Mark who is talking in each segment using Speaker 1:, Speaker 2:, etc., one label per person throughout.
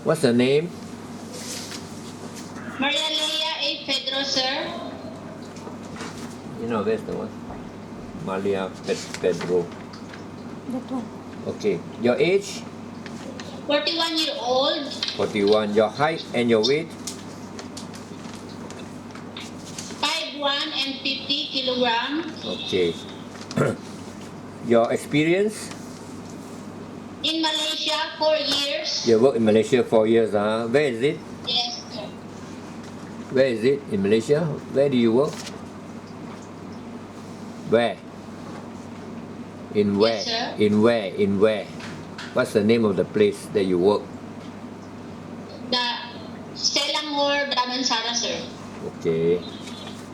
Speaker 1: What's the name?
Speaker 2: Er82 Pedro, sir.
Speaker 1: You know, that's the one. Malea Pedro.
Speaker 3: That one.
Speaker 1: Okay. Your age?
Speaker 2: 41-year-old.
Speaker 1: 41. Your height and your weight?
Speaker 2: 5'1" and 50 kilograms.
Speaker 1: Okay. Your experience?
Speaker 2: In Malaysia, 4 years.
Speaker 1: You work in Malaysia 4 years, huh? Where is it?
Speaker 2: Yes, sir.
Speaker 1: Where is it in Malaysia? Where do you work? Where? In where?
Speaker 2: Yes, sir.
Speaker 1: In where? In where? What's the name of the place that you work?
Speaker 2: The Selangor Damansara, sir.
Speaker 1: Okay.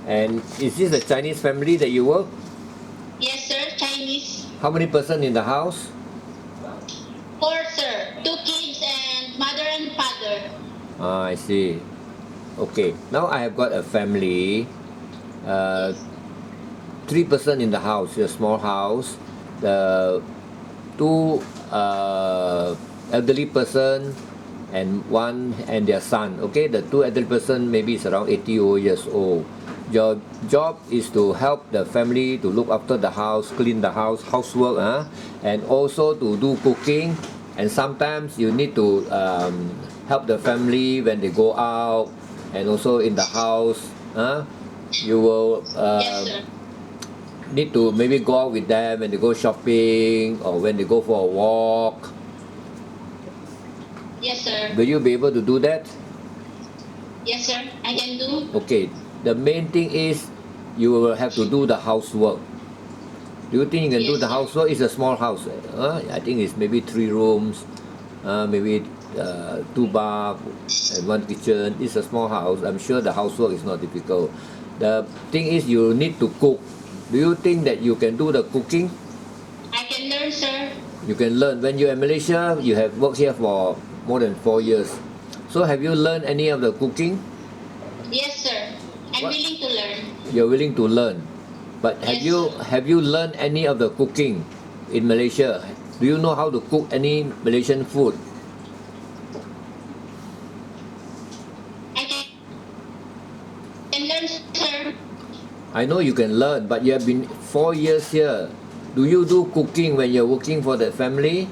Speaker 1: And is this a Chinese family that you work?
Speaker 2: Yes, sir. Chinese.
Speaker 1: How many person in the house?
Speaker 2: 4, sir. 2 kids and mother and father.
Speaker 1: Ah, I see. Okay. Now I have got a family. 3 person in the house. A small house. The 2 elderly person and one and their son. Okay, the 2 elderly person maybe is around 80 years old. Your job is to help the family to look after the house, clean the house, housework, and also to do cooking. And sometimes you need to help the family when they go out, and also in the house. You will
Speaker 2: Yes, sir.
Speaker 1: need to maybe go out with them when they go shopping or when they go for a walk.
Speaker 2: Yes, sir.
Speaker 1: Will you be able to do that?
Speaker 2: Yes, sir. I can do.
Speaker 1: Okay. The main thing is you will have to do the housework. Do you think you can do
Speaker 2: Yes,
Speaker 1: the
Speaker 2: sir.
Speaker 1: housework? It's a small house. I think it's maybe 3 rooms, maybe 2 bath and 1 kitchen. It's a small house. I'm sure the housework is not difficult. The thing is you need to cook. Do you think that you can do the cooking?
Speaker 2: I can learn, sir.
Speaker 1: You can learn. When you're in Malaysia, you have worked here for more than 4 years. So have you learned any of the cooking?
Speaker 2: Yes, sir. I'm
Speaker 1: What?
Speaker 2: willing to learn.
Speaker 1: You're willing to learn. But
Speaker 2: Yes,
Speaker 1: have you learned any of the cooking in Malaysia? Do you know how to cook any Malaysian food?
Speaker 2: I can learn, sir.
Speaker 1: I know you can learn, but you have been 4 years here. Do you do cooking when you're working for that family?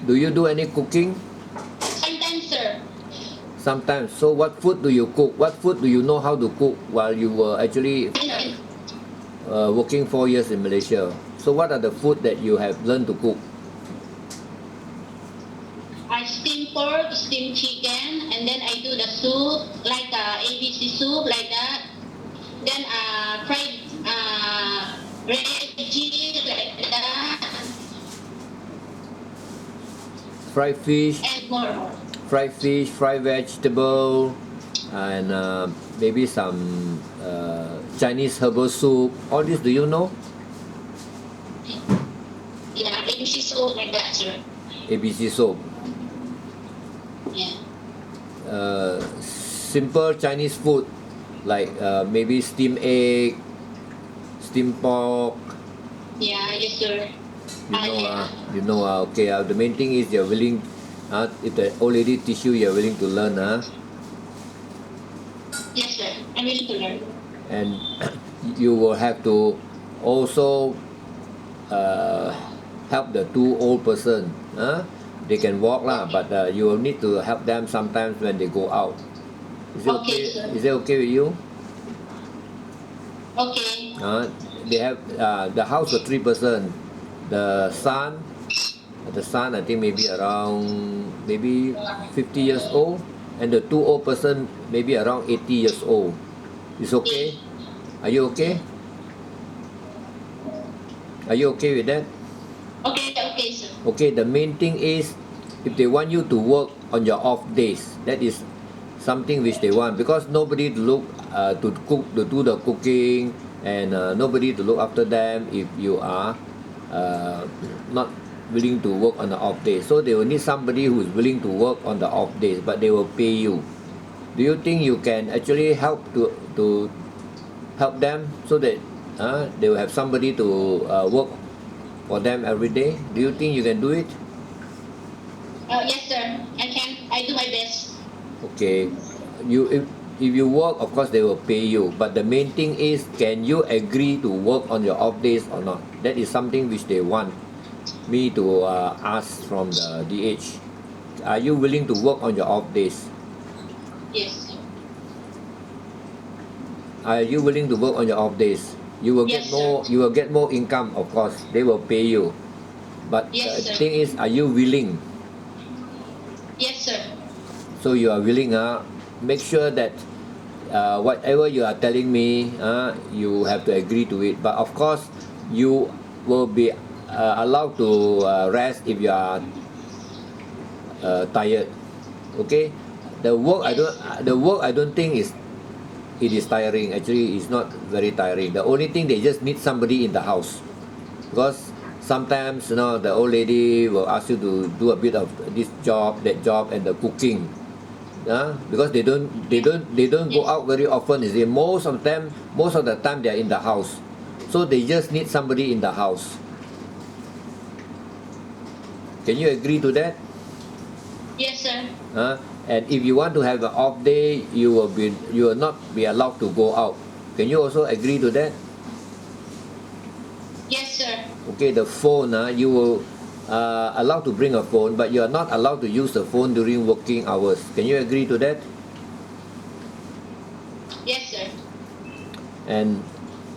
Speaker 1: Do you do any cooking?
Speaker 2: Sometimes, sir.
Speaker 1: Sometimes. So what food do you cook? What food do you know how to cook while you were actually working 4 years in Malaysia? So what are the food that you have learned to cook?
Speaker 2: I steam pork, steam chicken, and then I do the soup, like ABC soup, like that. Then fried veggie, like that,
Speaker 1: Fried fish,
Speaker 2: and more.
Speaker 1: fried vegetable, and maybe some Chinese herbal soup. All this do you know?
Speaker 2: Yeah, ABC soup, like that, sir.
Speaker 1: ABC soup.
Speaker 2: Yeah.
Speaker 1: Simple Chinese food like maybe steamed egg, steamed pork.
Speaker 2: Yeah, yes, sir.
Speaker 1: You know. Okay. The main thing is you're willing. If the old lady teach you, you're willing to learn.
Speaker 2: Yes, sir. I'm willing to learn.
Speaker 1: And you will have to also help the 2 old person. They can walk lah, but you will need to help them sometimes when they go out. Is it
Speaker 2: Okay,
Speaker 1: okay?
Speaker 2: sir.
Speaker 1: Is it okay with you?
Speaker 2: Okay.
Speaker 1: They have the house for 3 person. The son I think maybe around 50 years old, and the 2 old person maybe around 80 years old. It's okay? Are you okay? Are you okay with that?
Speaker 2: Okay, sir.
Speaker 1: Okay, the main thing is if they want you to work on your off days, that is something which they want, because nobody to look to do the cooking, and nobody to look after them if you are not willing to work on the off days. So they will need somebody who is willing to work on the off days, but they will pay you. Do you think you can actually help to help them so that they will have somebody to work for them every day? Do you think you can do it?
Speaker 2: Yes, sir. I can. I do my best.
Speaker 1: Okay, if you work, of course they will pay you. But the main thing is, can you agree to work on your off days or not? That is something which they want me to ask from the DH. Are you willing to work on your off days?
Speaker 2: Yes, sir.
Speaker 1: Are you willing to work on your off days? You will get
Speaker 2: Yes,
Speaker 1: more.
Speaker 2: sir.
Speaker 1: You will get more income, of course. They will pay you. But
Speaker 2: Yes,
Speaker 1: the
Speaker 2: sir.
Speaker 1: thing is, are you willing?
Speaker 2: Yes, sir.
Speaker 1: So you are willing, make sure that whatever you are telling me, you have to agree to it. But of course, you will be allowed to rest if you are tired. Okay, the work I don't think it is tiring. Actually, it's not very tiring. The only thing, they just need somebody in the house, because sometimes the old lady will ask you to do a bit of this job, that job, and the cooking. Because they don't go
Speaker 2: Yes.
Speaker 1: out very often. You see, most of the time they are in the house, so they just need somebody in the house. Can you agree to that?
Speaker 2: Yes, sir.
Speaker 1: And if you want to have an off day, you will not be allowed to go out. Can you also agree to that?
Speaker 2: Yes, sir.
Speaker 1: Okay, the phone, you will allowed to bring a phone, but you are not allowed to use the phone during working hours. Can you agree to that?
Speaker 2: Yes, sir.
Speaker 1: And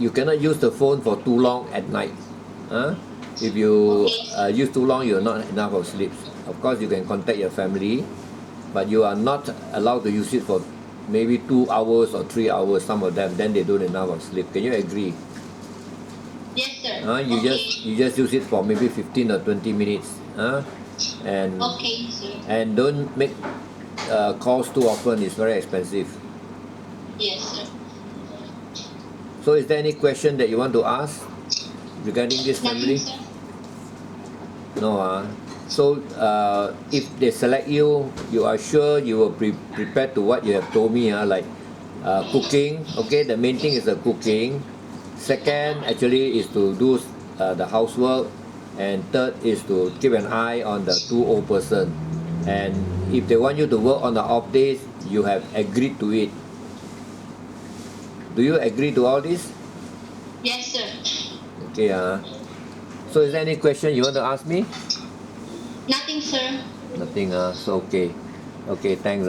Speaker 1: you cannot use the phone for too long at night. If you
Speaker 2: Okay.
Speaker 1: use too long, you're not enough of sleep. Of course, you can contact your family, but you are not allowed to use it for maybe 2 hours or 3 hours. Some of them, then they don't enough of sleep. Can you agree?
Speaker 2: Yes, sir.
Speaker 1: You
Speaker 2: Okay.
Speaker 1: just use it for maybe 15 or 20 minutes. And
Speaker 2: Okay, sir.
Speaker 1: and don't make calls too often. It's very expensive.
Speaker 2: Yes, sir.
Speaker 1: So, is there any question that you want to ask regarding this
Speaker 2: Nothing,
Speaker 1: family?
Speaker 2: sir.
Speaker 1: No, So, if they select you, you are sure you will be prepared to what you have told me, like cooking. Okay, the main thing is the cooking. Second, actually, is to do the housework, and third is to keep an eye on the two old person. And if they want you to work on the off days, you have agreed to it. Do you agree to all this?
Speaker 2: Yes, sir.
Speaker 1: Okay, So, is there any question you want to ask me?
Speaker 2: Nothing, sir.
Speaker 1: Nothing, so okay. Okay, thanks,